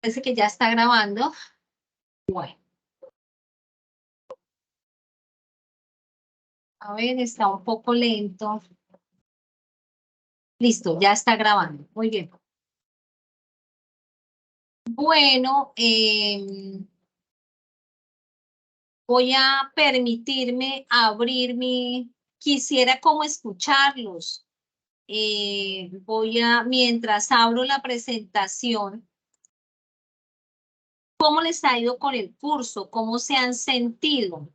Parece que ya está grabando. Bueno. A ver, está un poco lento. Listo, ya está grabando. Muy bien. Bueno, voy a permitirme abrir quisiera como escucharlos. Mientras abro la presentación, ¿cómo les ha ido con el curso? ¿Cómo se han sentido?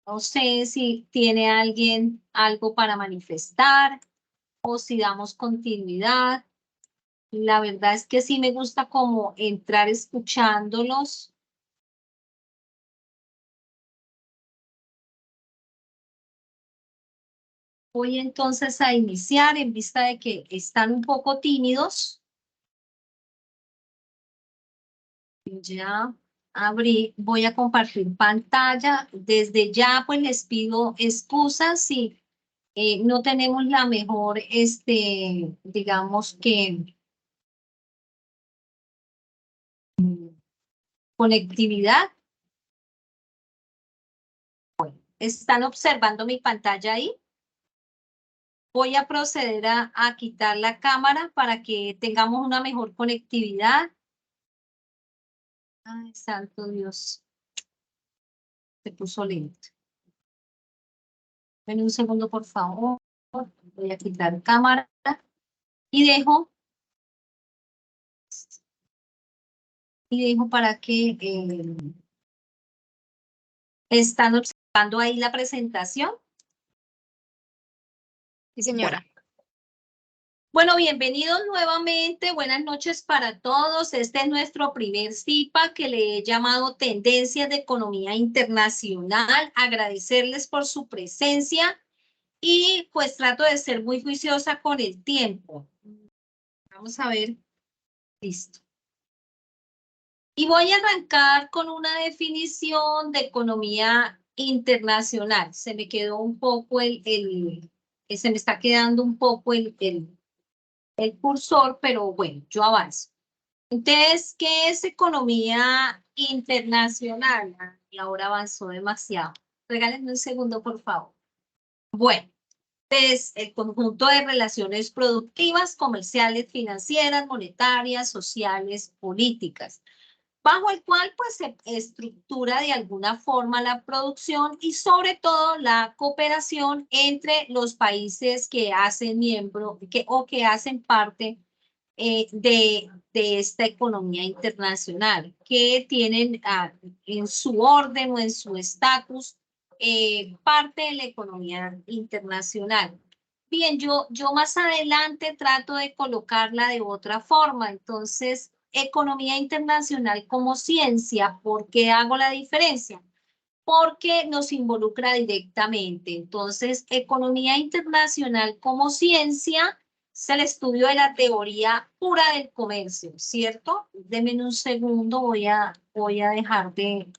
No sé si tiene alguien algo para manifestar o si damos continuidad. La verdad es que sí me gusta como entrar escuchándolos. Voy entonces a iniciar en vista de que están un poco tímidos. Ya abrí, voy a compartir pantalla. Desde ya pues les pido excusas si no tenemos la mejor, digamos que conectividad. ¿Están observando mi pantalla ahí? Voy a proceder a quitar la cámara para que tengamos una mejor conectividad. Ay, santo Dios. Se puso lento. Ven un segundo, por favor. Voy a quitar cámara y dejo para que están observando ahí la presentación. Sí, señora. Bueno, bienvenidos nuevamente. Buenas noches para todos. Este es nuestro primer CIPA que le he llamado Tendencias de Economía Internacional. Agradecerles por su presencia y pues trato de ser muy juiciosa con el tiempo. Vamos a ver. Listo. Y voy a arrancar con una definición de economía internacional. Se me quedó un poco se me está quedando un poco el cursor, pero bueno, yo avanzo. Entonces, ¿qué es economía internacional? Y ahora avanzó demasiado. Regálenme un segundo, por favor. Bueno, es el conjunto de relaciones productivas, comerciales, financieras, monetarias, sociales, políticas, bajo el cual pues se estructura de alguna forma la producción y sobre todo la cooperación entre los países que hacen que hacen parte de esta economía internacional, que tienen en su orden o en su estatus parte de la economía internacional. Bien, yo más adelante trato de colocarla de otra forma. Entonces, economía internacional como ciencia, ¿por qué hago la diferencia? Porque nos involucra directamente. Entonces, economía internacional como ciencia es el estudio de la teoría pura del comercio, ¿cierto? Denme un segundo, voy a dejar de...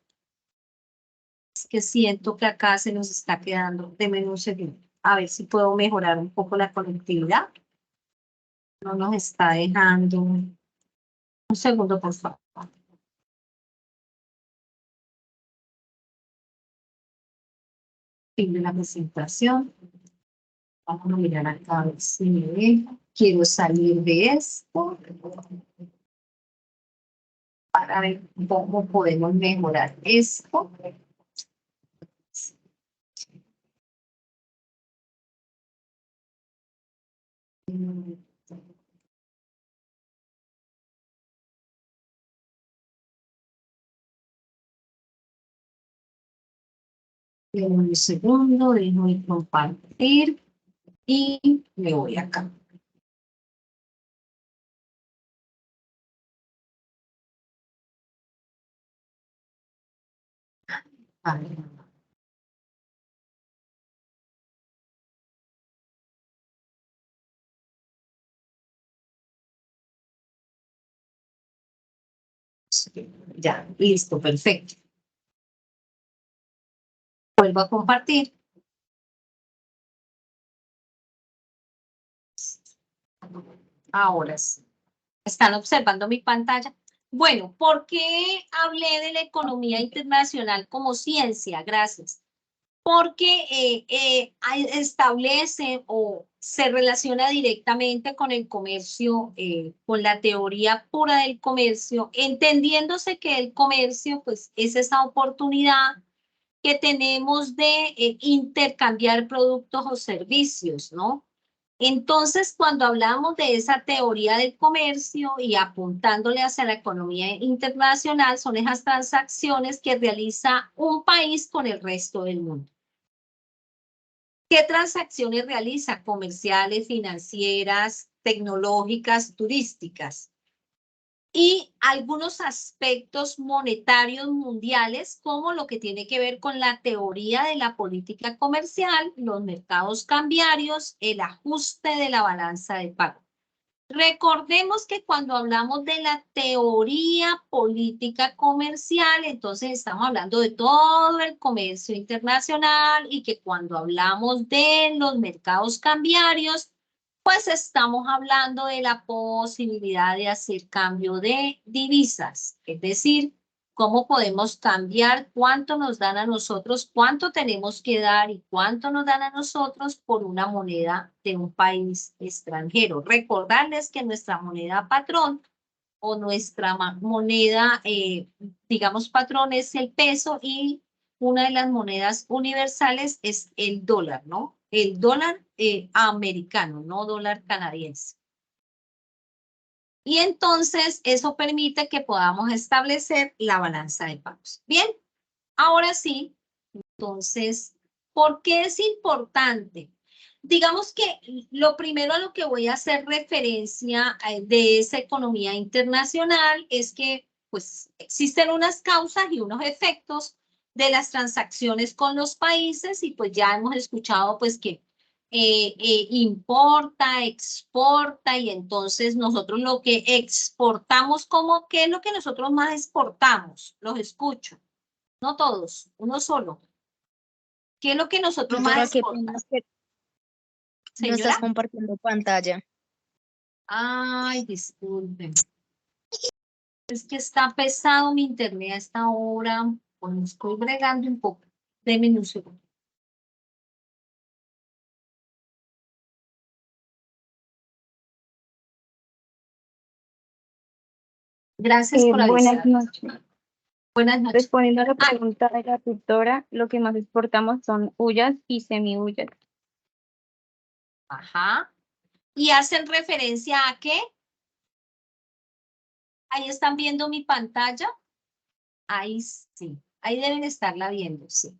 Es que siento que acá se nos está quedando. Denme un segundo. A ver si puedo mejorar un poco la conectividad. No nos está dejando. Un segundo, por favor. Fin de la presentación. Vamos a mirar acá a ver si me deja. Quiero salir de esto para ver cómo podemos mejorar esto. Un segundo, dejo de compartir y me voy acá. Vale. Ya, listo, perfecto. Vuelvo a compartir. Ahora sí. ¿Están observando mi pantalla? Bueno, ¿por qué hablé de la economía internacional como ciencia? Gracias. Porque establece o se relaciona directamente con el comercio, con la teoría pura del comercio, entendiéndose que el comercio pues, es esa oportunidad que tenemos de intercambiar productos o servicios, ¿no? Entonces, cuando hablamos de esa teoría del comercio y apuntándole hacia la economía internacional, son esas transacciones que realiza un país con el resto del mundo. ¿Qué transacciones realiza? Comerciales, financieras, tecnológicas, turísticas. Y algunos aspectos monetarios mundiales, como lo que tiene que ver con la teoría de la política comercial, los mercados cambiarios, el ajuste de la balanza de pago. Recordemos que cuando hablamos de la teoría política comercial, entonces estamos hablando de todo el comercio internacional y que cuando hablamos de los mercados cambiarios, pues estamos hablando de la posibilidad de hacer cambio de divisas, es decir, cómo podemos cambiar, cuánto nos dan a nosotros, cuánto tenemos que dar y cuánto nos dan a nosotros por una moneda de un país extranjero. Recordarles que nuestra moneda patrón o nuestra moneda, digamos, patrón es el peso y una de las monedas universales es el dólar, ¿no? El dólar americano, no dólar canadiense. Y entonces eso permite que podamos establecer la balanza de pagos. Bien, ahora sí, entonces, ¿por qué es importante? Digamos que lo primero a lo que voy a hacer referencia de esa economía internacional es que pues existen unas causas y unos efectos de las transacciones con los países y pues ya hemos escuchado pues que importa, exporta y entonces nosotros lo que exportamos, como ¿qué es lo que nosotros más exportamos? Los escucho, no todos, uno solo. ¿Qué es lo que nosotros más Doctora, qué pena exportamos? que no Señora. estás compartiendo pantalla. Ay, disculpen. Es que está pesado mi internet a esta hora. Pues estoy bregando un poco. Deme un segundo. Gracias por Buenas avisar. noches. Buenas noches. Respondiendo a la pregunta de la tutora, lo que más exportamos son hullas y semi-hullas. Ajá. ¿Y hacen referencia a qué? Ahí están viendo mi pantalla. Ahí sí. Ahí deben estarla viendo, sí.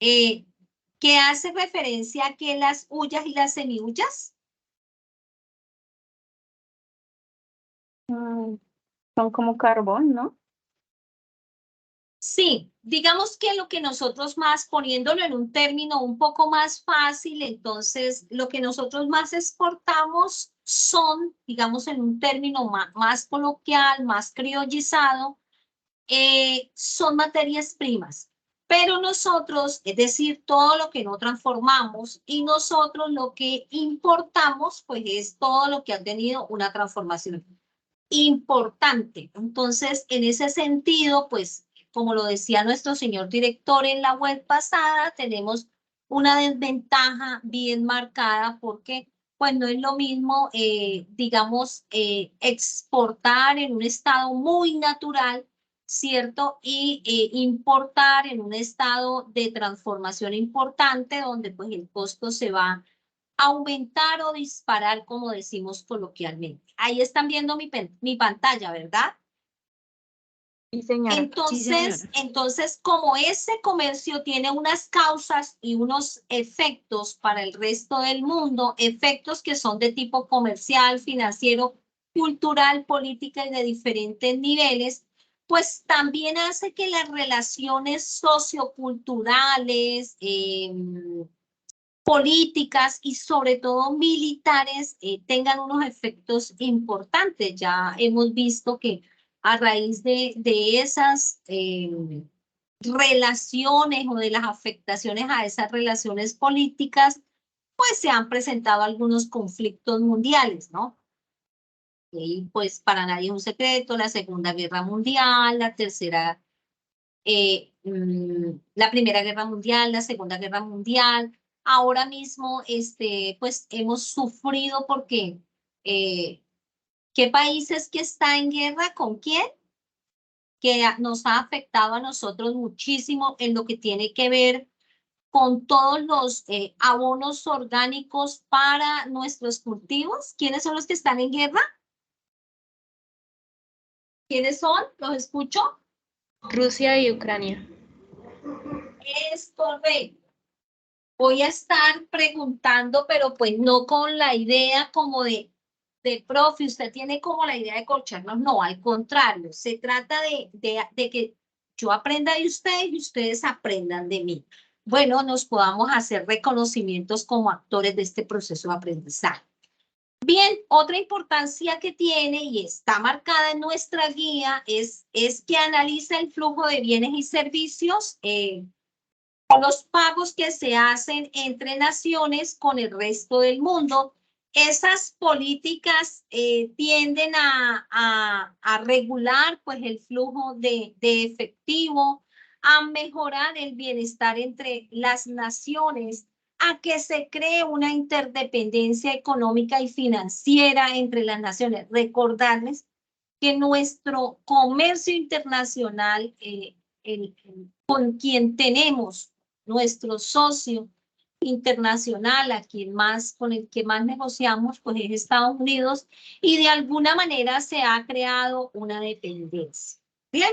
¿Qué hace referencia a que las hullas y las semihullas? Son como carbón, ¿no? Sí, digamos que lo que nosotros más, poniéndolo en un término un poco más fácil, entonces lo que nosotros más exportamos son, digamos en un término más coloquial, más criollizado, son materias primas. Pero nosotros, es decir, todo lo que no transformamos y nosotros lo que importamos, pues es todo lo que ha tenido una transformación importante. Entonces, en ese sentido, pues, como lo decía nuestro señor director en la web pasada, tenemos una desventaja bien marcada porque, pues, no es lo mismo, digamos, exportar en un estado muy natural, ¿cierto? Y importar en un estado de transformación importante, donde, pues, el costo se va aumentar o disparar, como decimos coloquialmente. Ahí están viendo mi pantalla, ¿verdad? Sí, señora. Sí, señora. Entonces, como ese comercio tiene unas causas y unos efectos para el resto del mundo, efectos que son de tipo comercial, financiero, cultural, política y de diferentes niveles, pues también hace que las relaciones socioculturales, políticas y sobre todo militares tengan unos efectos importantes. Ya hemos visto que a raíz de esas relaciones o de las afectaciones a esas relaciones políticas, pues se han presentado algunos conflictos mundiales, ¿no? Y pues para nadie es un secreto, la Segunda Guerra Mundial, la Primera Guerra Mundial, la Segunda Guerra Mundial. Ahora mismo, pues hemos sufrido porque, ¿qué países que está en guerra con quién? Que nos ha afectado a nosotros muchísimo en lo que tiene que ver con todos los abonos orgánicos para nuestros cultivos. ¿Quiénes son los que están en guerra? ¿Quiénes son? ¿Los escucho? Rusia y Ucrania. Es correcto. Voy a estar preguntando, pero pues no con la idea como de profe, usted tiene como la idea de corcharnos, no, al contrario, se trata de que yo aprenda de ustedes y ustedes aprendan de mí. Bueno, nos podamos hacer reconocimientos como actores de este proceso de aprendizaje. Bien, otra importancia que tiene y está marcada en nuestra guía es que analiza el flujo de bienes y servicios, los pagos que se hacen entre naciones con el resto del mundo. Esas políticas tienden a regular pues, el flujo de efectivo, a mejorar el bienestar entre las naciones, a que se cree una interdependencia económica y financiera entre las naciones. Recordarles que nuestro comercio internacional, con quien tenemos nuestro socio internacional, con el que más negociamos, pues es Estados Unidos, y de alguna manera se ha creado una dependencia. Bien.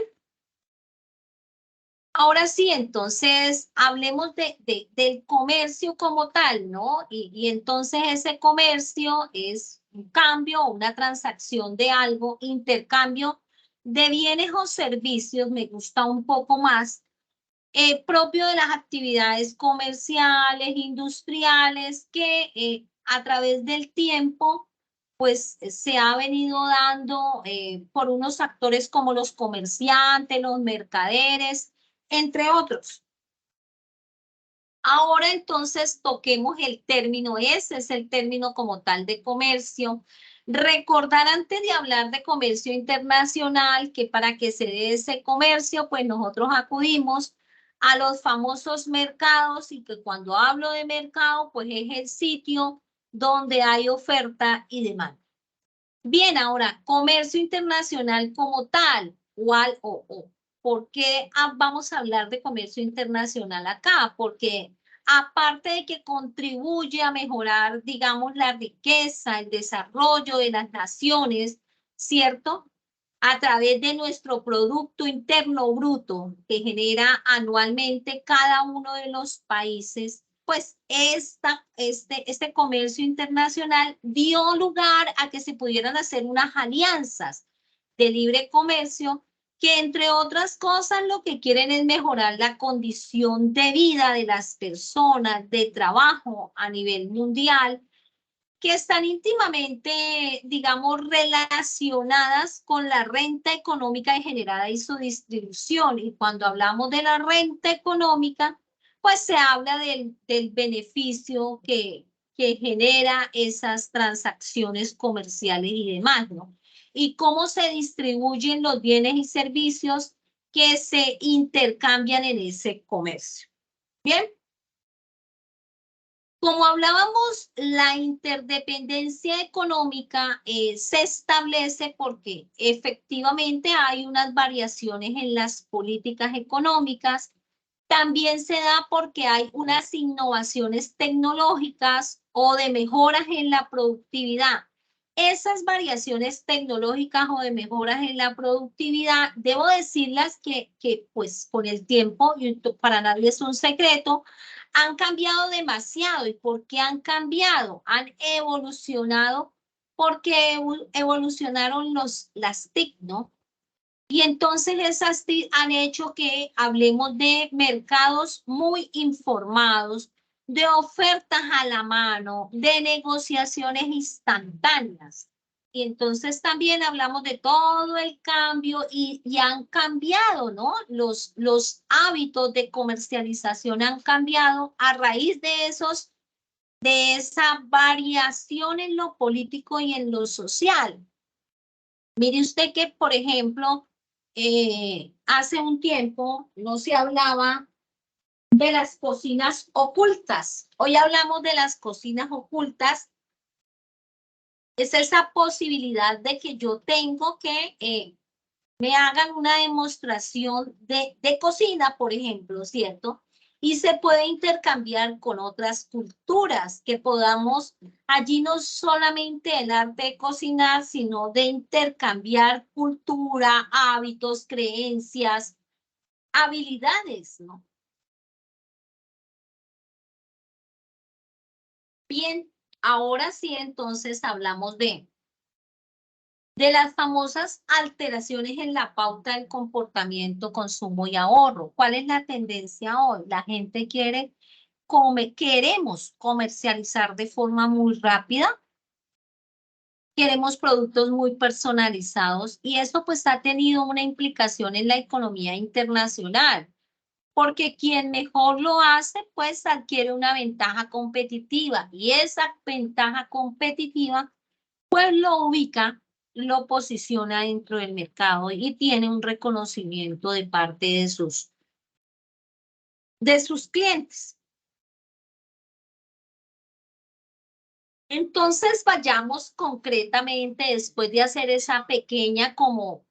Ahora sí, entonces hablemos del comercio como tal, ¿no? Y entonces ese comercio es un cambio, una transacción de algo, intercambio de bienes o servicios, me gusta un poco más, propio de las actividades comerciales, industriales, que a través del tiempo, pues se ha venido dando por unos actores como los comerciantes, los mercaderes, entre otros. Ahora entonces toquemos el término, ese es el término como tal de comercio. Recordar antes de hablar de comercio internacional que para que se dé ese comercio, pues nosotros acudimos a los famosos mercados y que cuando hablo de mercado, pues es el sitio donde hay oferta y demanda. Bien, ahora, comercio internacional como tal, ¿por qué vamos a hablar de comercio internacional acá? Porque aparte de que contribuye a mejorar, digamos, la riqueza, el desarrollo de las naciones, ¿cierto? A través de nuestro Producto Interno Bruto que genera anualmente cada uno de los países, pues este comercio internacional dio lugar a que se pudieran hacer unas alianzas de libre comercio que, entre otras cosas, lo que quieren es mejorar la condición de vida de las personas, de trabajo a nivel mundial, que están íntimamente, digamos, relacionadas con la renta económica generada y su distribución. Y cuando hablamos de la renta económica, pues se habla del beneficio que genera esas transacciones comerciales y demás, ¿no? Y cómo se distribuyen los bienes y servicios que se intercambian en ese comercio. Bien. Como hablábamos, la interdependencia económica se establece porque efectivamente hay unas variaciones en las políticas económicas. También se da porque hay unas innovaciones tecnológicas o de mejoras en la productividad. Esas variaciones tecnológicas o de mejoras en la productividad, debo decirlas que pues con el tiempo, y para nadie es un secreto, han cambiado demasiado. ¿Y por qué han cambiado? Han evolucionado porque evolucionaron las TIC, ¿no? Y entonces esas TIC han hecho que hablemos de mercados muy informados, de ofertas a la mano, de negociaciones instantáneas. Y entonces también hablamos de todo el cambio y han cambiado, ¿no? Los hábitos de comercialización han cambiado a raíz de esos de esa variación en lo político y en lo social. Mire usted que, por ejemplo, hace un tiempo no se hablaba de las cocinas ocultas. Hoy hablamos de las cocinas ocultas. Es esa posibilidad de que yo tengo que me hagan una demostración de cocina, por ejemplo, ¿cierto? Y se puede intercambiar con otras culturas, que podamos allí no solamente el arte de cocinar, sino de intercambiar cultura, hábitos, creencias, habilidades, ¿no? Bien, ahora sí, entonces hablamos de las famosas alteraciones en la pauta del comportamiento, consumo y ahorro. ¿Cuál es la tendencia hoy? La gente queremos comercializar de forma muy rápida, queremos productos muy personalizados y eso pues ha tenido una implicación en la economía internacional, porque quien mejor lo hace pues adquiere una ventaja competitiva y esa ventaja competitiva pues lo ubica, lo posiciona dentro del mercado y tiene un reconocimiento de parte de sus clientes. Entonces vayamos concretamente, después de hacer esa pequeña como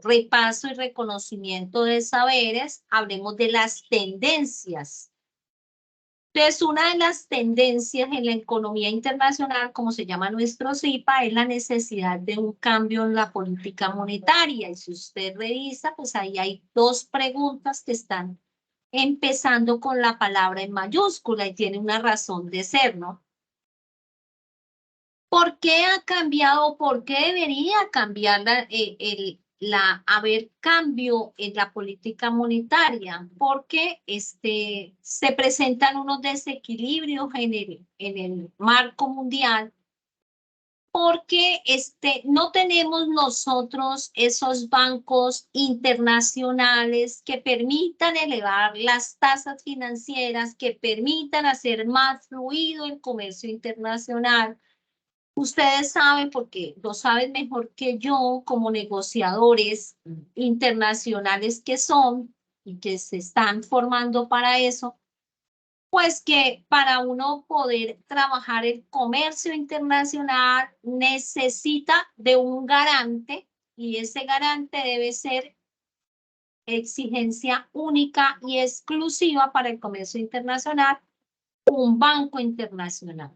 repaso y reconocimiento de saberes, hablemos de las tendencias. Entonces, una de las tendencias en la economía internacional, como se llama nuestro CIPA, es la necesidad de un cambio en la política monetaria. Y si usted revisa, pues ahí hay dos preguntas que están empezando con la palabra en mayúscula y tiene una razón de ser, ¿no? ¿Por qué ha cambiado? ¿Por qué debería cambiar haber cambio en la política monetaria? Porque se presentan unos desequilibrios en el marco mundial, porque no tenemos nosotros esos bancos internacionales que permitan elevar las tasas financieras, que permitan hacer más fluido el comercio internacional. Ustedes saben, porque lo saben mejor que yo, como negociadores internacionales que son y que se están formando para eso, pues que para uno poder trabajar el comercio internacional necesita de un garante y ese garante debe ser exigencia única y exclusiva para el comercio internacional, un banco internacional.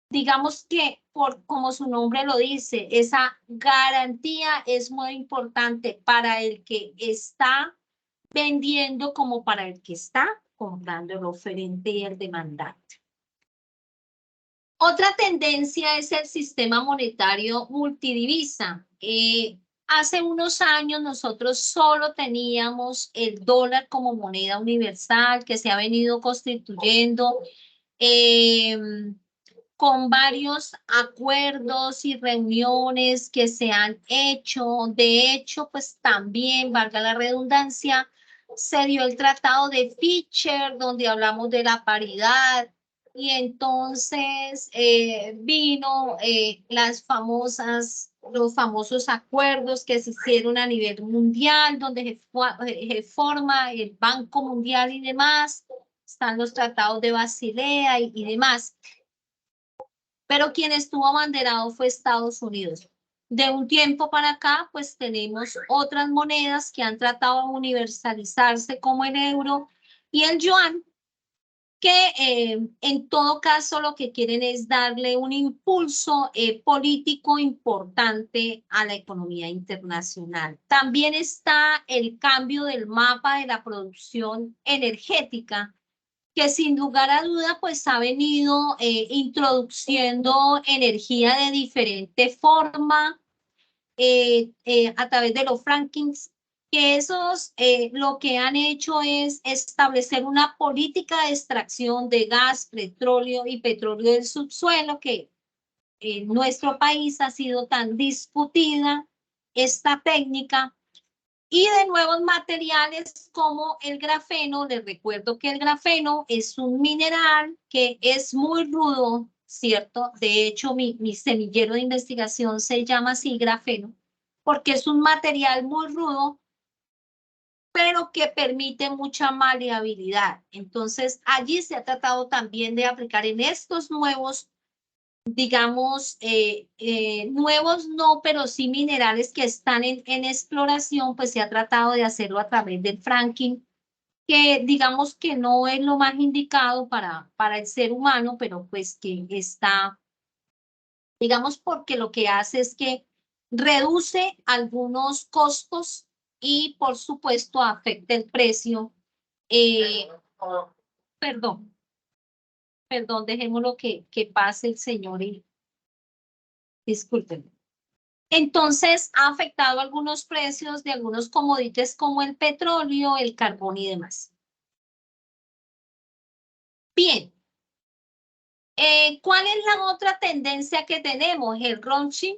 Digamos que, como su nombre lo dice, esa garantía es muy importante para el que está vendiendo como para el que está comprando, el oferente y el demandante. Otra tendencia es el sistema monetario multidivisa. Hace unos años nosotros solo teníamos el dólar como moneda universal que se ha venido constituyendo con varios acuerdos y reuniones que se han hecho. De hecho, pues también, valga la redundancia, se dio el tratado de Fischer, donde hablamos de la paridad, y entonces vino los famosos acuerdos que se hicieron a nivel mundial, donde se forma el Banco Mundial y demás, están los tratados de Basilea y demás. Pero quien estuvo abanderado fue Estados Unidos. De un tiempo para acá, pues tenemos otras monedas que han tratado de universalizarse como el euro y el yuan, que en todo caso lo que quieren es darle un impulso político importante a la economía internacional. También está el cambio del mapa de la producción energética, que sin lugar a duda pues ha venido introduciendo energía de diferente forma a través de los frackings, que esos lo que han hecho es establecer una política de extracción de gas, petróleo y petróleo del subsuelo, que en nuestro país ha sido tan discutida esta técnica, y de nuevos materiales como el grafeno. Les recuerdo que el grafeno es un mineral que es muy rudo, ¿cierto? De hecho, mi semillero de investigación se llama así grafeno, porque es un material muy rudo, pero que permite mucha maleabilidad. Entonces, allí se ha tratado también de aplicar en estos nuevos, digamos, nuevos no, pero sí minerales que están en exploración, pues se ha tratado de hacerlo a través del fracking, que digamos que no es lo más indicado para el ser humano, pero pues que está, digamos, porque lo que hace es que reduce algunos costos y por supuesto afecta el precio. Eh, perdón, perdón, dejémoslo que pase el señor y disculpen. Entonces, ha afectado algunos precios de algunos commodities como el petróleo, el carbón y demás. Bien, ¿cuál es la otra tendencia que tenemos? El reshoring,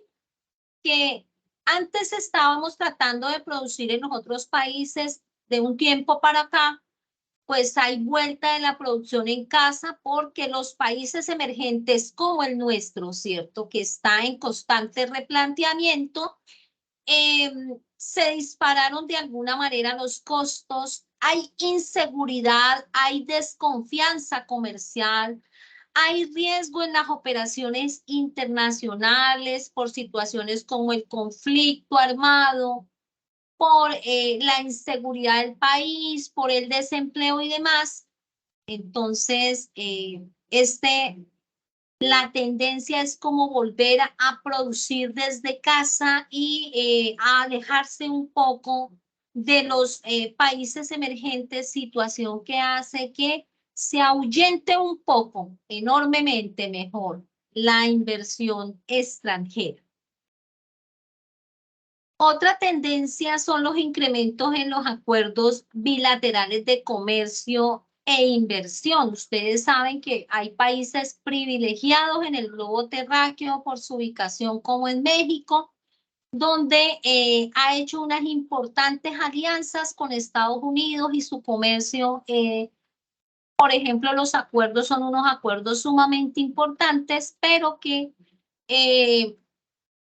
que antes estábamos tratando de producir en los otros países de un tiempo para acá, pues hay vuelta de la producción en casa porque los países emergentes como el nuestro, ¿cierto? Que está en constante replanteamiento, se dispararon de alguna manera los costos, hay inseguridad, hay desconfianza comercial, hay riesgo en las operaciones internacionales por situaciones como el conflicto armado, por la inseguridad del país, por el desempleo y demás. Entonces, la tendencia es como volver a producir desde casa y a alejarse un poco de los países emergentes, situación que hace que se ahuyente un poco, enormemente mejor, la inversión extranjera. Otra tendencia son los incrementos en los acuerdos bilaterales de comercio e inversión. Ustedes saben que hay países privilegiados en el globo terráqueo por su ubicación, como en México, donde ha hecho unas importantes alianzas con Estados Unidos y su comercio. Por ejemplo, los acuerdos son unos acuerdos sumamente importantes, pero que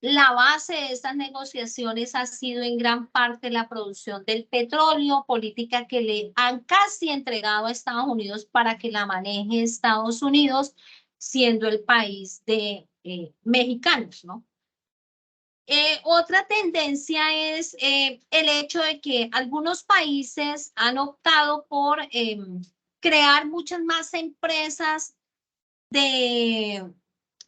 la base de estas negociaciones ha sido en gran parte la producción del petróleo, política que le han casi entregado a Estados Unidos para que la maneje Estados Unidos, siendo el país de mexicanos, ¿no? Otra tendencia es el hecho de que algunos países han optado por crear muchas más empresas de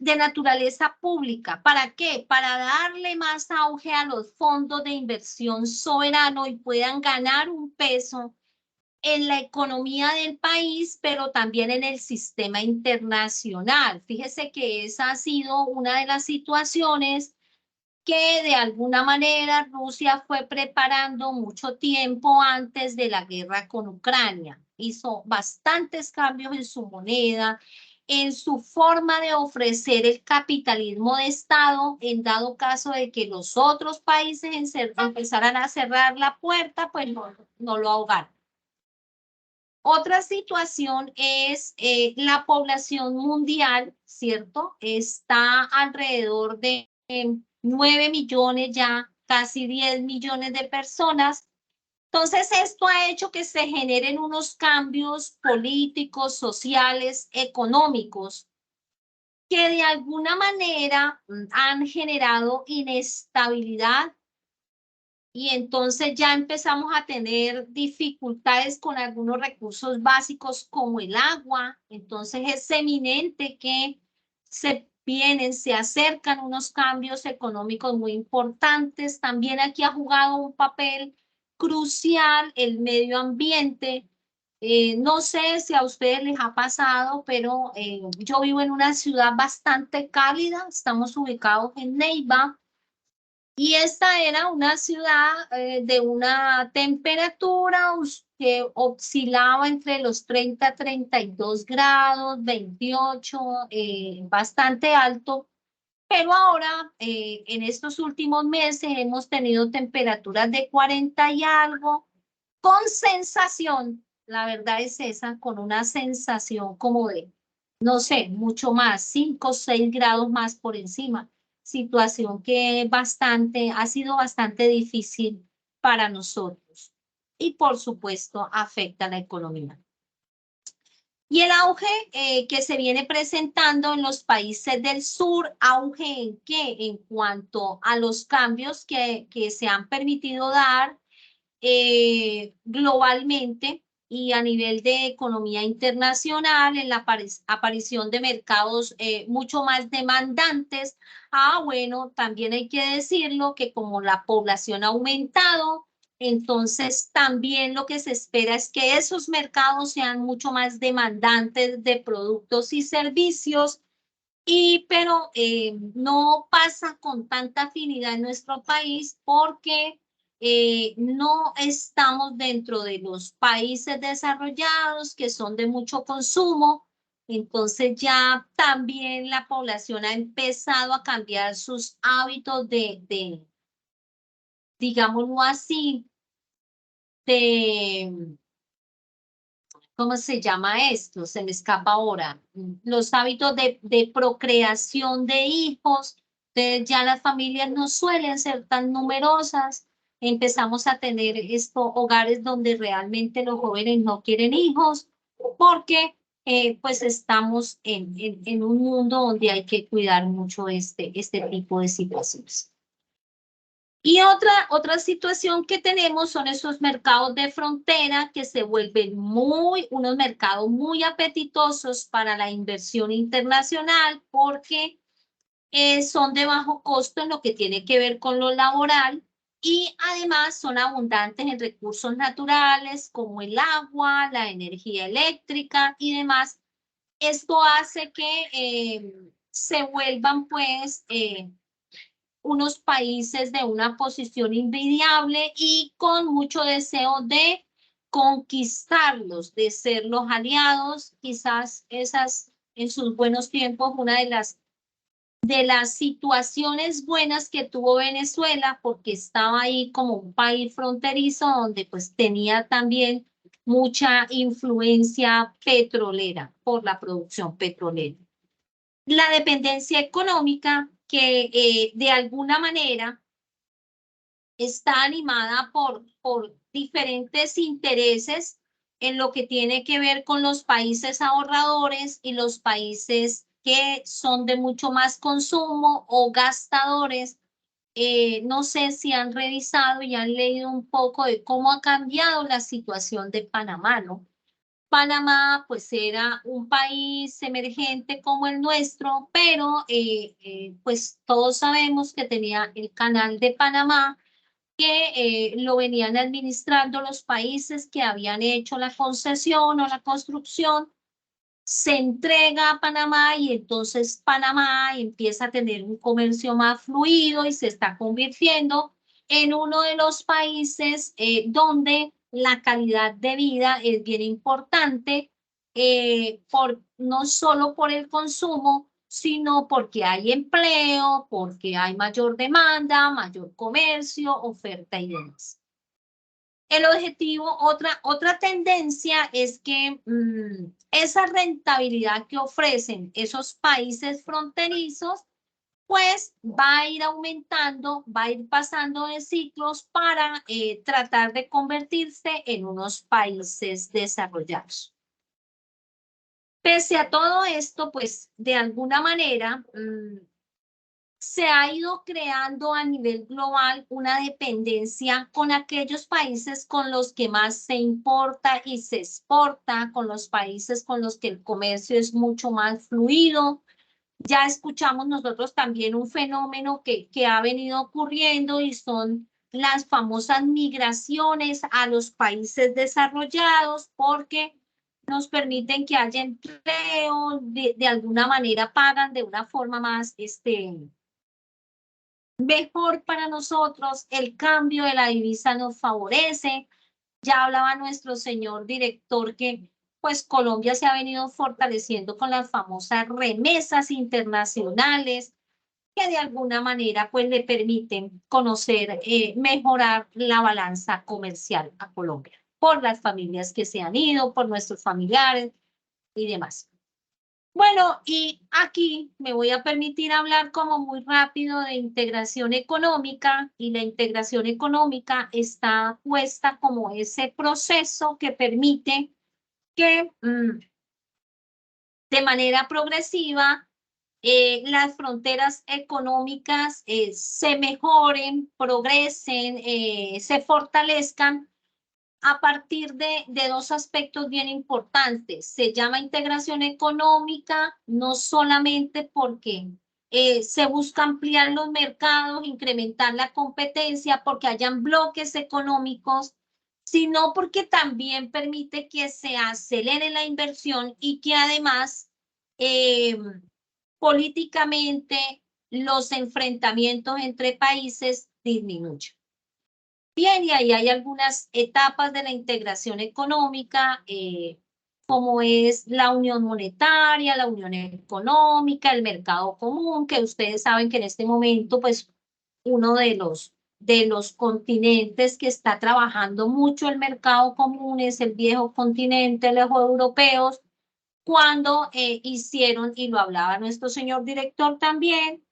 naturaleza pública. ¿Para qué? Para darle más auge a los fondos de inversión soberano y puedan ganar un peso en la economía del país, pero también en el sistema internacional. Fíjese que esa ha sido una de las situaciones que de alguna manera Rusia fue preparando mucho tiempo antes de la guerra con Ucrania. Hizo bastantes cambios en su moneda, en su forma de ofrecer el capitalismo de Estado, en dado caso de que los otros países empezaran a cerrar la puerta, pues no lo ahogaron. Otra situación es la población mundial, ¿cierto? Está alrededor de 9 millones ya, casi 10 millones de personas. Entonces, esto ha hecho que se generen unos cambios políticos, sociales, económicos, que de alguna manera han generado inestabilidad y entonces ya empezamos a tener dificultades con algunos recursos básicos como el agua. Entonces es eminente que se acercan unos cambios económicos muy importantes. También aquí ha jugado un papel crucial el medio ambiente. No sé si a ustedes les ha pasado, pero yo vivo en una ciudad bastante cálida. Estamos ubicados en Neiva. Y esta era una ciudad de una temperatura que oscilaba entre los 30 a 32 grados, 28, bastante alto. Pero ahora, en estos últimos meses, hemos tenido temperaturas de 40 y algo, con sensación, la verdad es esa, con una sensación como de, no sé, mucho más, 5 o 6 grados más por encima. Situación que ha sido bastante difícil para nosotros. Y por supuesto, afecta la economía. Y el auge que se viene presentando en los países del sur, ¿auge en qué? En cuanto a los cambios que se han permitido dar globalmente y a nivel de economía internacional, en la aparición de mercados mucho más demandantes. Bueno, también hay que decirlo que como la población ha aumentado, entonces también lo que se espera es que esos mercados sean mucho más demandantes de productos y servicios, pero no pasa con tanta afinidad en nuestro país porque no estamos dentro de los países desarrollados que son de mucho consumo. Entonces ya también la población ha empezado a cambiar sus hábitos digámoslo así, de, ¿cómo se llama esto? Se me escapa ahora. Los hábitos de procreación de hijos. Entonces ya las familias no suelen ser tan numerosas. Empezamos a tener estos hogares donde realmente los jóvenes no quieren hijos porque pues estamos en un mundo donde hay que cuidar mucho este tipo de situaciones. Y otra situación que tenemos son esos mercados de frontera que se vuelven unos mercados muy apetitosos para la inversión internacional porque son de bajo costo en lo que tiene que ver con lo laboral y además son abundantes en recursos naturales como el agua, la energía eléctrica y demás. Esto hace que se vuelvan pues unos países de una posición envidiable y con mucho deseo de conquistarlos, de ser los aliados. Quizás esas en sus buenos tiempos, una de las situaciones buenas que tuvo Venezuela, porque estaba ahí como un país fronterizo donde pues tenía también mucha influencia petrolera por la producción petrolera. La dependencia económica que de alguna manera está animada por diferentes intereses en lo que tiene que ver con los países ahorradores y los países que son de mucho más consumo o gastadores. No sé si han revisado y han leído un poco de cómo ha cambiado la situación de Panamá, ¿no? Panamá pues era un país emergente como el nuestro, pero pues todos sabemos que tenía el canal de Panamá que lo venían administrando los países que habían hecho la concesión o la construcción, se entrega a Panamá y entonces Panamá empieza a tener un comercio más fluido y se está convirtiendo en uno de los países donde la calidad de vida es bien importante, no solo por el consumo, sino porque hay empleo, porque hay mayor demanda, mayor comercio, oferta y demás. El objetivo, otra tendencia es que esa rentabilidad que ofrecen esos países fronterizos, pues va a ir aumentando, va a ir pasando de ciclos para tratar de convertirse en unos países desarrollados. Pese a todo esto, pues de alguna manera se ha ido creando a nivel global una dependencia con aquellos países con los que más se importa y se exporta, con los países con los que el comercio es mucho más fluido. Ya escuchamos nosotros también un fenómeno que ha venido ocurriendo y son las famosas migraciones a los países desarrollados porque nos permiten que haya empleo, de alguna manera pagan de una forma más mejor para nosotros, el cambio de la divisa nos favorece. Ya hablaba nuestro señor director que pues Colombia se ha venido fortaleciendo con las famosas remesas internacionales. que de alguna manera pues le permiten conocer, mejorar la balanza comercial a Colombia, por las familias que se han ido, por nuestros familiares y demás. Bueno, y aquí me voy a permitir hablar como muy rápido de integración económica, y la integración económica está puesta como ese proceso que permite que de manera progresiva las fronteras económicas se mejoren, progresen, se fortalezcan a partir de dos aspectos bien importantes. Se llama integración económica no solamente porque se busca ampliar los mercados, incrementar la competencia, porque hayan bloques económicos, sino porque también permite que se acelere la inversión y que además políticamente los enfrentamientos entre países disminuyan. Bien, y ahí hay algunas etapas de la integración económica, como es la unión monetaria, la unión económica, el mercado común, que ustedes saben que en este momento, pues, uno de los continentes que está trabajando mucho el mercado común es el viejo continente, los europeos, cuando hicieron, y lo hablaba nuestro señor director también,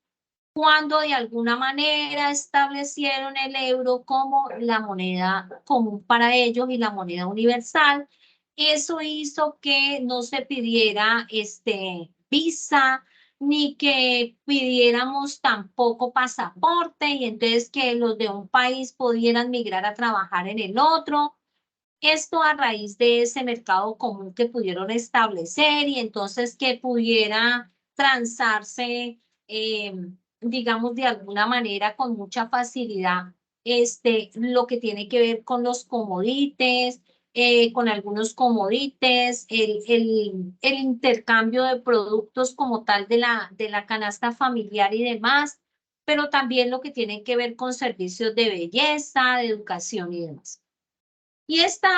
cuando de alguna manera establecieron el euro como la moneda común para ellos y la moneda universal. Eso hizo que no se pidiera visa, ni que pidiéramos tampoco pasaporte, y entonces que los de un país pudieran migrar a trabajar en el otro. Esto a raíz de ese mercado común que pudieron establecer, y entonces que pudiera transarse, digamos, de alguna manera con mucha facilidad, lo que tiene que ver con los comodites, con algunos comodites, el intercambio de productos como tal de la canasta familiar y demás, pero también lo que tiene que ver con servicios de belleza, de educación y demás. Y está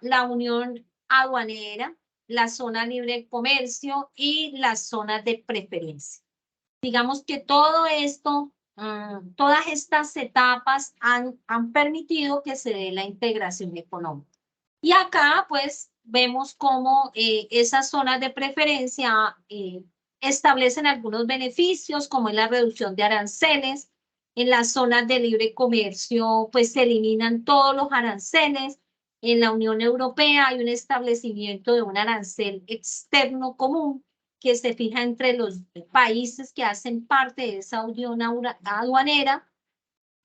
la unión aduanera, la zona libre de comercio y las zonas de preferencia. Digamos que todo esto, todas estas etapas han permitido que se dé la integración económica. Y acá, pues, vemos cómo esas zonas de preferencia establecen algunos beneficios, como es la reducción de aranceles. En las zonas de libre comercio, pues, se eliminan todos los aranceles. En la Unión Europea hay un establecimiento de un arancel externo común que se fija entre los países que hacen parte de esa unión aduanera.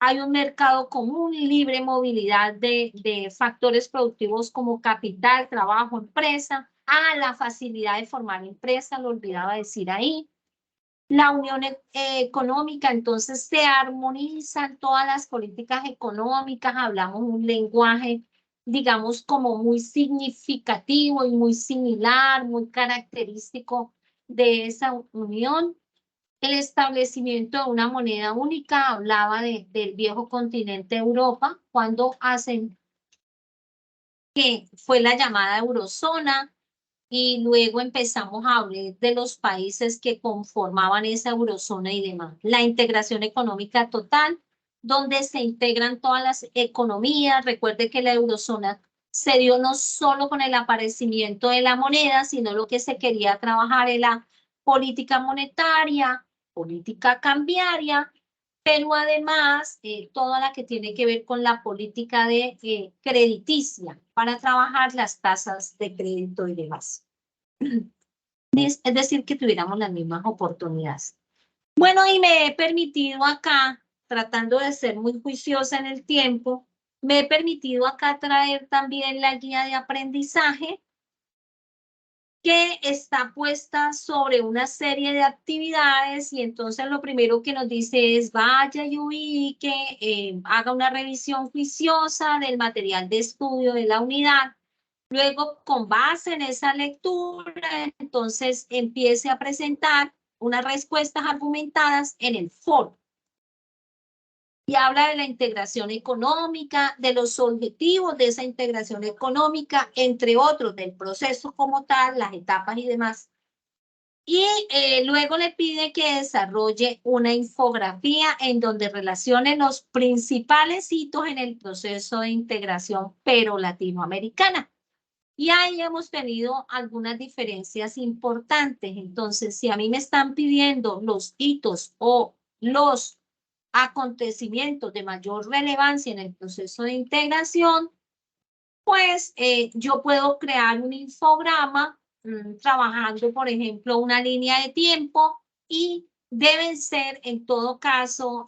Hay un mercado común, libre movilidad de factores productivos como capital, trabajo, empresa. La facilidad de formar empresa, lo olvidaba decir ahí. La unión económica, entonces se armonizan todas las políticas económicas, hablamos un lenguaje, digamos, como muy significativo y muy similar, muy característico de esa unión. El establecimiento de una moneda única, hablaba del viejo continente Europa, cuando hacen que fue la llamada eurozona, y luego empezamos a hablar de los países que conformaban esa eurozona y demás. La integración económica total, donde se integran todas las economías. Recuerde que la eurozona se dio no solo con el aparecimiento de la moneda, sino lo que se quería trabajar en la política monetaria, política cambiaria, pero además toda la que tiene que ver con la política de crediticia para trabajar las tasas de crédito y demás. Es decir, que tuviéramos las mismas oportunidades. Bueno, y me he permitido acá, tratando de ser muy juiciosa en el tiempo, me he permitido acá traer también la guía de aprendizaje, que está puesta sobre una serie de actividades, y entonces lo primero que nos dice es vaya y ubique, haga una revisión juiciosa del material de estudio de la unidad. Luego, con base en esa lectura, entonces empiece a presentar unas respuestas argumentadas en el foro. Y habla de la integración económica, de los objetivos de esa integración económica, entre otros, del proceso como tal, las etapas y demás. Y luego le pide que desarrolle una infografía en donde relacione los principales hitos en el proceso de integración pero latinoamericana. Y ahí hemos tenido algunas diferencias importantes. Entonces, si a mí me están pidiendo los hitos o los acontecimientos de mayor relevancia en el proceso de integración, pues yo puedo crear un infograma trabajando, por ejemplo, una línea de tiempo y deben ser, en todo caso,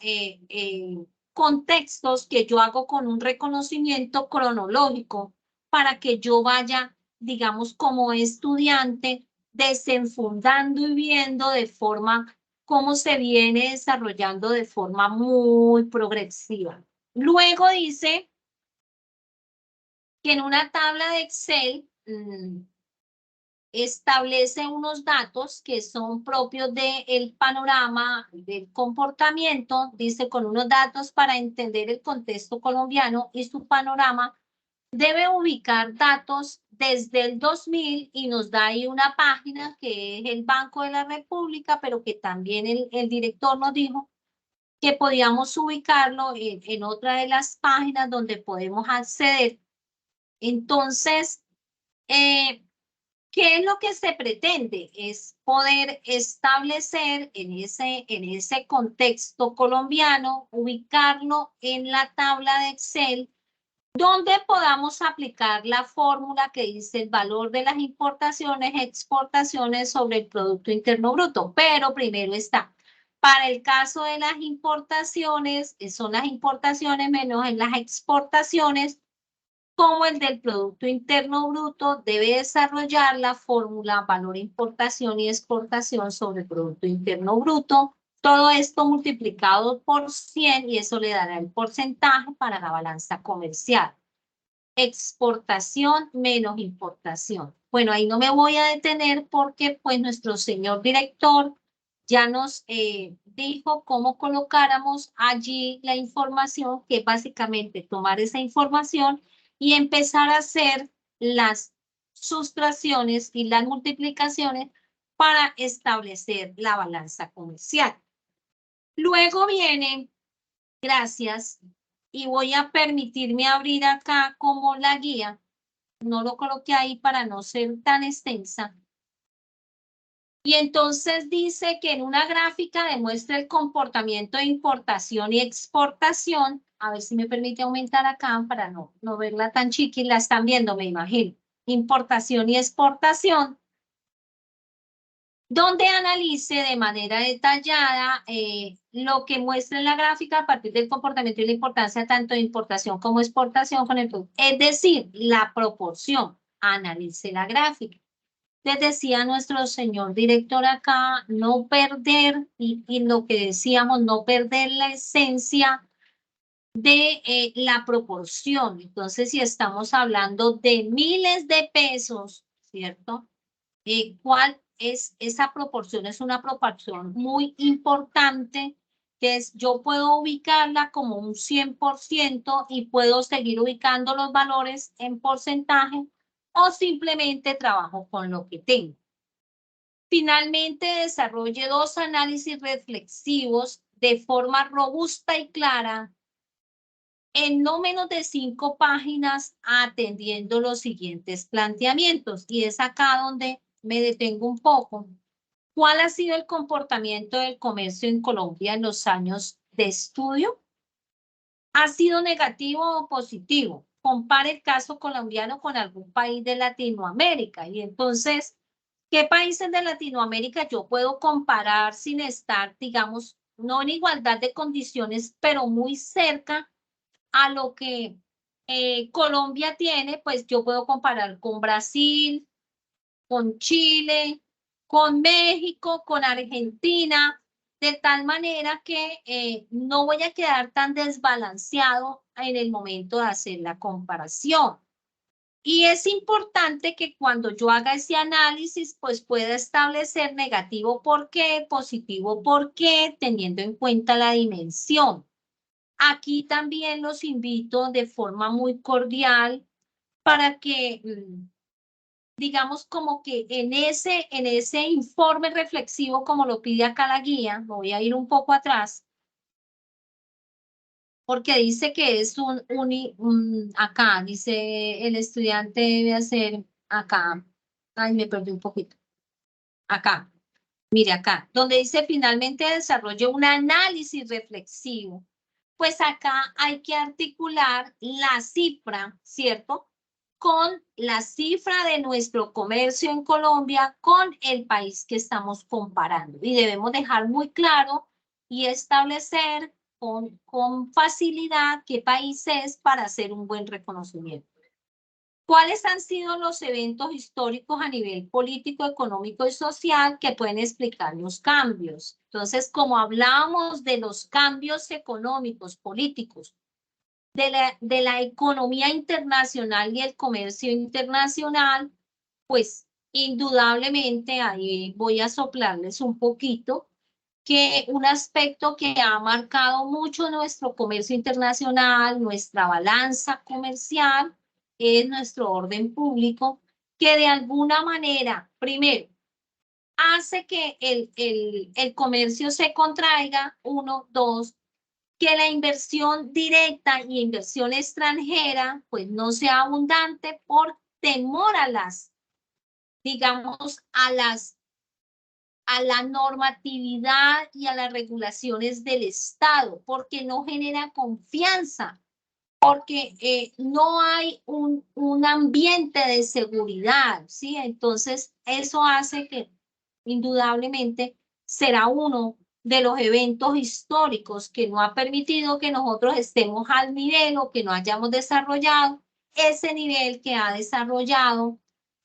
contextos que yo hago con un reconocimiento cronológico para que yo vaya, digamos, como estudiante, desenfundando y viendo de forma cómo se viene desarrollando de forma muy progresiva. Luego dice que en una tabla de Excel establece unos datos que son propios del panorama del comportamiento, dice con unos datos para entender el contexto colombiano y su panorama, debe ubicar datos desde el 2000 y nos da ahí una página que es el Banco de la República, pero que también el director nos dijo que podíamos ubicarlo en otra de las páginas donde podemos acceder. Entonces, ¿qué es lo que se pretende? Es poder establecer en ese contexto colombiano, ubicarlo en la tabla de Excel, donde podamos aplicar la fórmula que dice el valor de las importaciones, exportaciones sobre el Producto Interno Bruto. Pero primero está, para el caso de las importaciones, son las importaciones menos en las exportaciones, como el del Producto Interno Bruto, debe desarrollar la fórmula valor importación y exportación sobre el Producto Interno Bruto. Todo esto multiplicado por 100 y eso le dará el porcentaje para la balanza comercial. Exportación menos importación. Bueno, ahí no me voy a detener porque pues nuestro señor director ya nos dijo cómo colocáramos allí la información, que básicamente tomar esa información y empezar a hacer las sustracciones y las multiplicaciones para establecer la balanza comercial. Luego viene, gracias, y voy a permitirme abrir acá como la guía, no lo coloqué ahí para no ser tan extensa. Y entonces dice que en una gráfica demuestra el comportamiento de importación y exportación. A ver si me permite aumentar acá para no verla tan chiqui. La están viendo, me imagino. Importación y exportación, donde analice de manera detallada lo que muestra en la gráfica a partir del comportamiento y la importancia tanto de importación como exportación con el producto. Es decir, la proporción. Analice la gráfica. Les decía nuestro señor director acá, no perder, y lo que decíamos, no perder la esencia de la proporción. Entonces, si estamos hablando de miles de pesos, ¿cierto? ¿Cuál es esa proporción? Es una proporción muy importante, que es, yo puedo ubicarla como un 100% y puedo seguir ubicando los valores en porcentaje o simplemente trabajo con lo que tengo. Finalmente, desarrolle 2 análisis reflexivos de forma robusta y clara en no menos de 5 páginas atendiendo los siguientes planteamientos. Y es acá donde me detengo un poco. ¿Cuál ha sido el comportamiento del comercio en Colombia en los años de estudio? ¿Ha sido negativo o positivo? Compare el caso colombiano con algún país de Latinoamérica. Y entonces, ¿qué países de Latinoamérica yo puedo comparar sin estar, digamos, no en igualdad de condiciones, pero muy cerca a lo que Colombia tiene? Pues yo puedo comparar con Brasil, con Chile, con México, con Argentina, de tal manera que no voy a quedar tan desbalanceado en el momento de hacer la comparación. Y es importante que cuando yo haga ese análisis, pues pueda establecer negativo por qué, positivo por qué, teniendo en cuenta la dimensión. Aquí también los invito de forma muy cordial para que digamos como que en ese informe reflexivo, como lo pide acá la guía, me voy a ir un poco atrás, porque dice que es acá, dice el estudiante debe hacer acá, ay, me perdí un poquito, acá, mire acá, donde dice finalmente desarrolle un análisis reflexivo, pues acá hay que articular la cifra, ¿cierto? Con la cifra de nuestro comercio en Colombia con el país que estamos comparando. Y debemos dejar muy claro y establecer con facilidad qué país es para hacer un buen reconocimiento. ¿Cuáles han sido los eventos históricos a nivel político, económico y social que pueden explicar los cambios? Entonces, como hablábamos de los cambios económicos, políticos, de la economía internacional y el comercio internacional, pues indudablemente ahí voy a soplarles un poquito que un aspecto que ha marcado mucho nuestro comercio internacional, nuestra balanza comercial, es nuestro orden público, que de alguna manera, primero, hace que el comercio se contraiga, uno, dos, que la inversión directa y inversión extranjera pues no sea abundante por temor a las, digamos, a la normatividad y a las regulaciones del Estado, porque no genera confianza, porque no hay un ambiente de seguridad, ¿sí? Entonces, eso hace que indudablemente será uno de los eventos históricos que no ha permitido que nosotros estemos al nivel o que no hayamos desarrollado ese nivel que ha desarrollado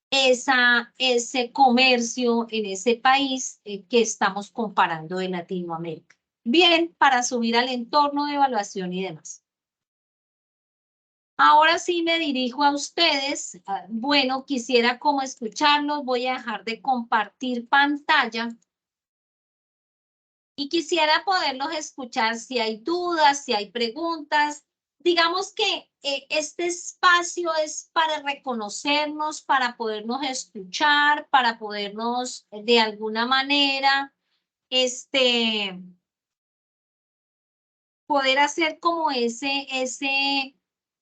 ese comercio en ese país que estamos comparando de Latinoamérica. Bien, para subir al entorno de evaluación y demás. Ahora sí me dirijo a ustedes. Bueno, quisiera como escucharlos. Voy a dejar de compartir pantalla. Y quisiera poderlos escuchar si hay dudas, si hay preguntas. Digamos que este espacio es para reconocernos, para podernos escuchar, para podernos de alguna manera, poder hacer como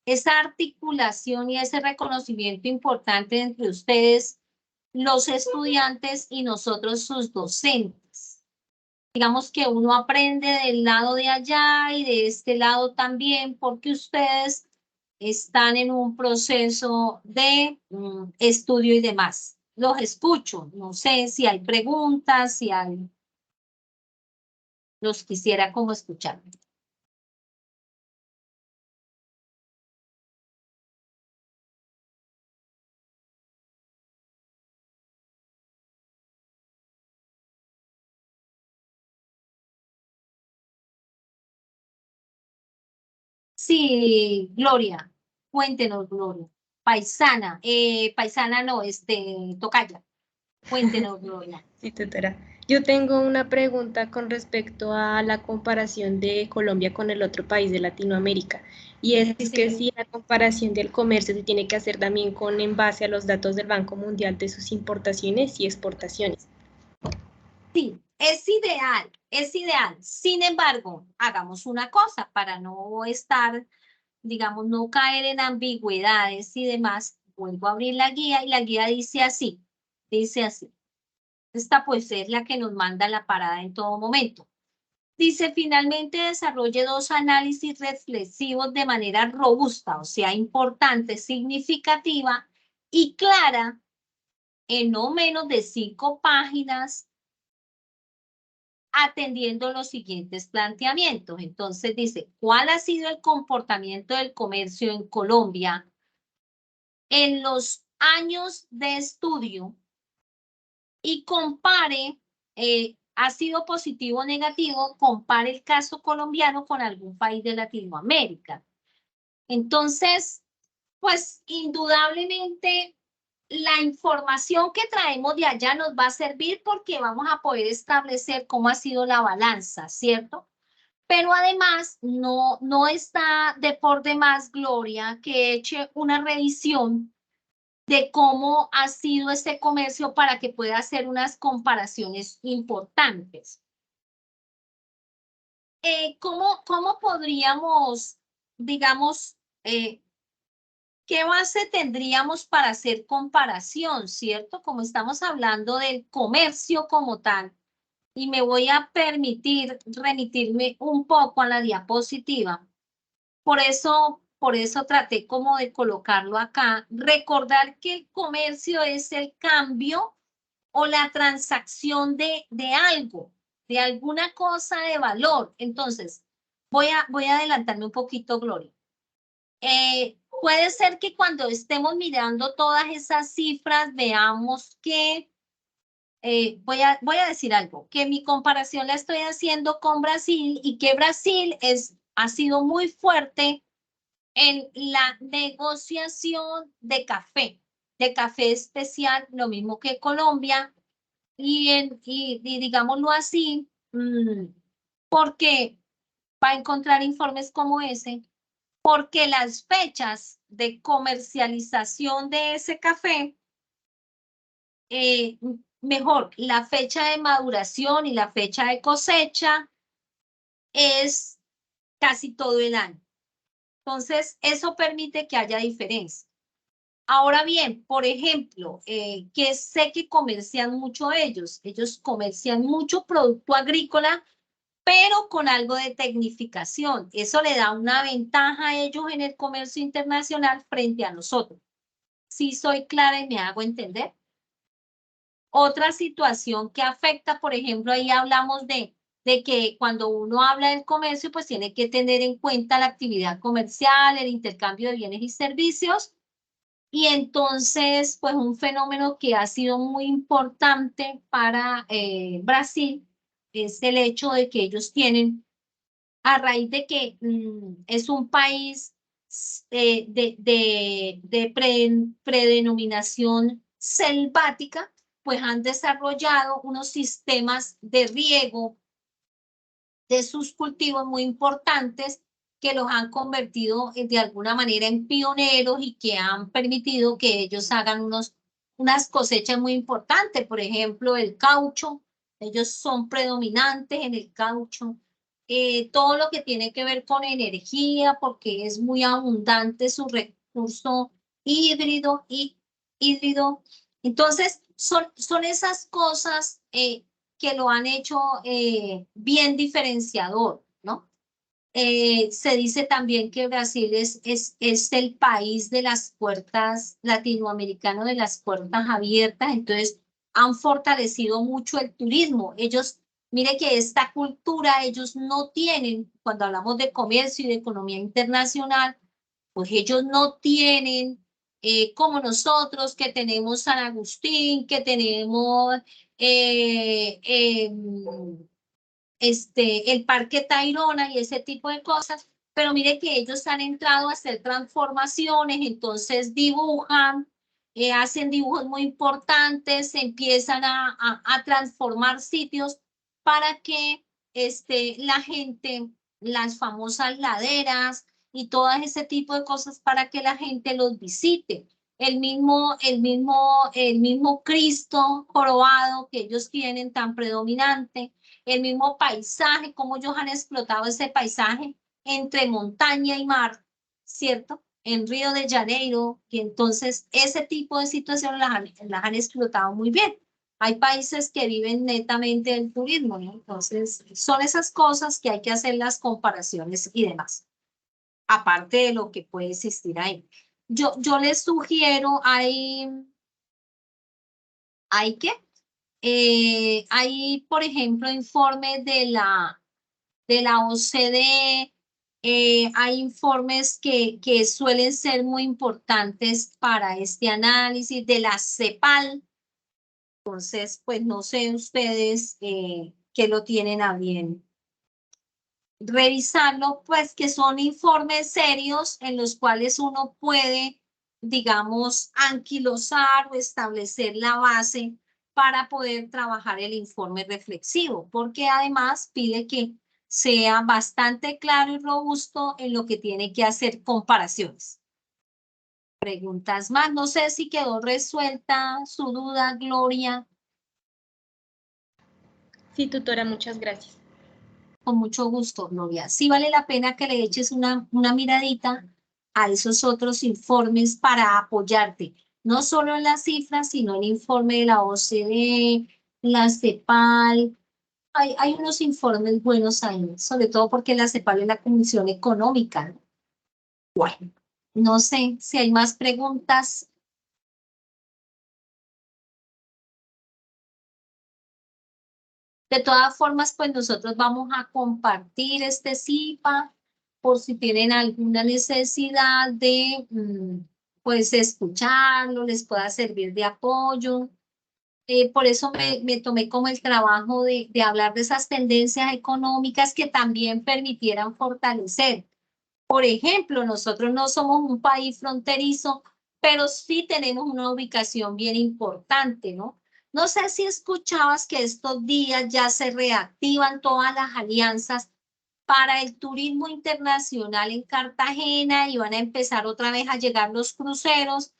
esa articulación y ese reconocimiento importante entre ustedes, los estudiantes y nosotros, sus docentes. Digamos que uno aprende del lado de allá y de este lado también, porque ustedes están en un proceso de estudio y demás. Los escucho, no sé si hay preguntas, si hay, los quisiera como escuchar. Sí, Gloria, cuéntenos, Gloria. Paisana, paisana no, tocaya. Cuéntenos, Gloria. Sí, tutora. Yo tengo una pregunta con respecto a la comparación de Colombia con el otro país de Latinoamérica. Y es Sí, que señor. si la comparación del comercio se tiene que hacer también en base a los datos del Banco Mundial de sus importaciones y exportaciones. Sí, es ideal, es ideal. Sin embargo, hagamos una cosa para no estar, digamos, no caer en ambigüedades y demás. Vuelvo a abrir la guía y la guía dice así, dice así. Esta pues es la que nos manda la parada en todo momento. Dice, finalmente desarrolle dos análisis reflexivos de manera robusta, o sea, importante, significativa y clara en no menos de 5 páginas, atendiendo los siguientes planteamientos. Entonces dice, ¿cuál ha sido el comportamiento del comercio en Colombia en los años de estudio? Y compare, ha sido positivo o negativo, compare el caso colombiano con algún país de Latinoamérica. Entonces, pues indudablemente la información que traemos de allá nos va a servir porque vamos a poder establecer cómo ha sido la balanza, ¿cierto? Pero además no está de por demás, Gloria, que eche una revisión de cómo ha sido este comercio para que pueda hacer unas comparaciones importantes. ¿Cómo podríamos, digamos, qué base tendríamos para hacer comparación, cierto? Como estamos hablando del comercio como tal, y me voy a permitir remitirme un poco a la diapositiva. Por eso traté como de colocarlo acá. Recordar que el comercio es el cambio o la transacción de algo, de alguna cosa de valor. Entonces, voy a adelantarme un poquito, Gloria. Puede ser que cuando estemos mirando todas esas cifras veamos que, voy a decir algo, que mi comparación la estoy haciendo con Brasil y que Brasil ha sido muy fuerte en la negociación de café especial, lo mismo que Colombia, y digámoslo así, porque va a encontrar informes como ese, porque las fechas de comercialización de ese café, mejor, la fecha de maduración y la fecha de cosecha es casi todo el año. Entonces, eso permite que haya diferencia. Ahora bien, por ejemplo, que sé que comercian mucho ellos comercian mucho producto agrícola, pero con algo de tecnificación. Eso le da una ventaja a ellos en el comercio internacional frente a nosotros. Sí soy clara y me hago entender. Otra situación que afecta, por ejemplo, ahí hablamos de que cuando uno habla del comercio, pues tiene que tener en cuenta la actividad comercial, el intercambio de bienes y servicios. Y entonces, pues un fenómeno que ha sido muy importante para Brasil es el hecho de que ellos tienen, a raíz de que es un país predenominación selvática, pues han desarrollado unos sistemas de riego de sus cultivos muy importantes que los han convertido de alguna manera en pioneros y que han permitido que ellos hagan unas cosechas muy importantes. Por ejemplo, el caucho, ellos son predominantes en el caucho. Todo lo que tiene que ver con energía, porque es muy abundante su recurso hídrido. Entonces, son esas cosas que lo han hecho bien diferenciador, ¿no? Se dice también que Brasil es el país de las puertas, latinoamericano de las puertas abiertas, entonces han fortalecido mucho el turismo. Ellos, mire que esta cultura ellos no tienen, cuando hablamos de comercio y de economía internacional, pues ellos no tienen, como nosotros, que tenemos San Agustín, que tenemos el Parque Tayrona y ese tipo de cosas, pero mire que ellos han entrado a hacer transformaciones, entonces dibujan, hacen dibujos muy importantes, empiezan a transformar sitios para que la gente, las famosas laderas y todo ese tipo de cosas para que la gente los visite. El mismo Cristo jorobado que ellos tienen tan predominante, el mismo paisaje, cómo ellos han explotado ese paisaje entre montaña y mar, ¿cierto? En Río de Janeiro, que entonces ese tipo de situaciones las han explotado muy bien. Hay países que viven netamente del turismo, ¿no? Entonces, son esas cosas que hay que hacer las comparaciones y demás, aparte de lo que puede existir ahí. Yo les sugiero, hay que hay, por ejemplo, informes de la OCDE, hay informes que suelen ser muy importantes para este análisis de la CEPAL. Entonces, pues no sé ustedes que lo tienen a bien revisarlo, pues que son informes serios en los cuales uno puede, digamos, anquilosar o establecer la base para poder trabajar el informe reflexivo, porque además pide que sea bastante claro y robusto en lo que tiene que hacer comparaciones. preguntas más. No sé si quedó resuelta su duda, Gloria. Sí, tutora, muchas gracias. Con mucho gusto, Gloria. Sí vale la pena que le eches una miradita a esos otros informes para apoyarte, no solo en las cifras, sino el informe de la OCDE, la CEPAL. Hay unos informes buenos ahí, sobre todo porque la CEPAL es la Comisión Económica, ¿no? Bueno, no sé si hay más preguntas. De todas formas, pues nosotros vamos a compartir este CIPA por si tienen alguna necesidad de, pues, escucharlo, les pueda servir de apoyo. Por eso me tomé como el trabajo de hablar de esas tendencias económicas que también permitieran fortalecer. Por ejemplo, nosotros no somos un país fronterizo, pero sí tenemos una ubicación bien importante, ¿no? No sé si escuchabas que estos días ya se reactivan todas las alianzas para el turismo internacional en Cartagena y van a empezar otra vez a llegar los cruceros.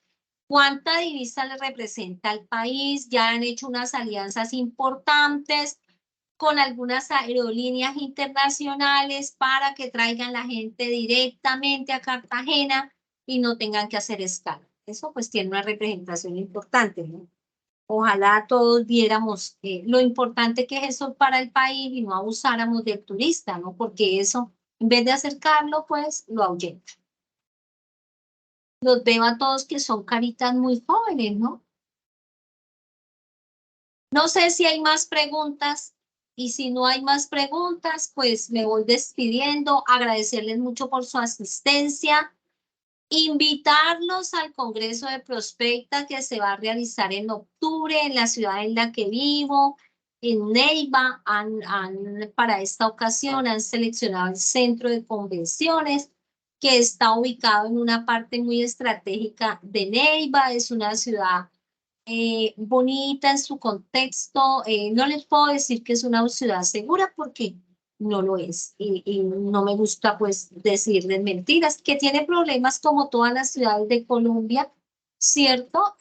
¿Cuánta divisa le representa al país? Ya han hecho unas alianzas importantes con algunas aerolíneas internacionales para que traigan la gente directamente a Cartagena y no tengan que hacer escala. Eso pues tiene una representación importante, ¿no? Ojalá todos viéramos lo importante que es eso para el país y no abusáramos del turista, ¿no? Porque eso, en vez de acercarlo, pues lo ahuyenta. Los veo a todos que son caritas muy jóvenes, ¿no? No sé si hay más preguntas y si no hay más preguntas, pues me voy despidiendo, agradecerles mucho por su asistencia, invitarlos al Congreso de Prospecta que se va a realizar en octubre en la ciudad en la que vivo, en Neiva. Para esta ocasión han seleccionado el centro de convenciones que está ubicado en una parte muy estratégica de Neiva. Es una ciudad bonita en su contexto. No les puedo decir que es una ciudad segura porque no lo es y no me gusta pues decirles mentiras, que tiene problemas como todas las ciudades de Colombia, ¿cierto?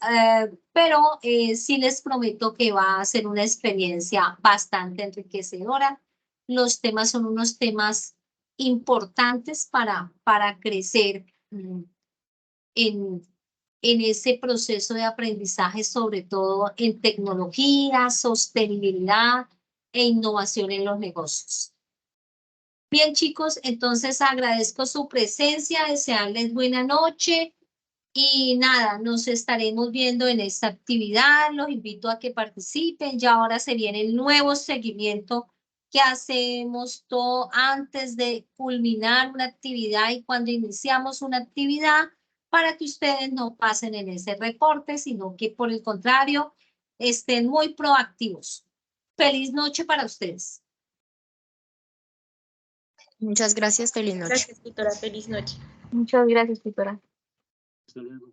Pero sí les prometo que va a ser una experiencia bastante enriquecedora. Los temas son unos temas importantes para crecer en ese proceso de aprendizaje, sobre todo en tecnología, sostenibilidad e innovación en los negocios. Bien, chicos, entonces agradezco su presencia, desearles buena noche y nada, nos estaremos viendo en esta actividad. Los invito a que participen. Ya ahora se viene el nuevo seguimiento que hacemos todo antes de culminar una actividad y cuando iniciamos una actividad, para que ustedes no pasen en ese reporte, sino que por el contrario estén muy proactivos. Feliz noche para ustedes. Muchas gracias, feliz noche. Gracias, tutora. Feliz noche. Muchas gracias, tutora. Hasta luego.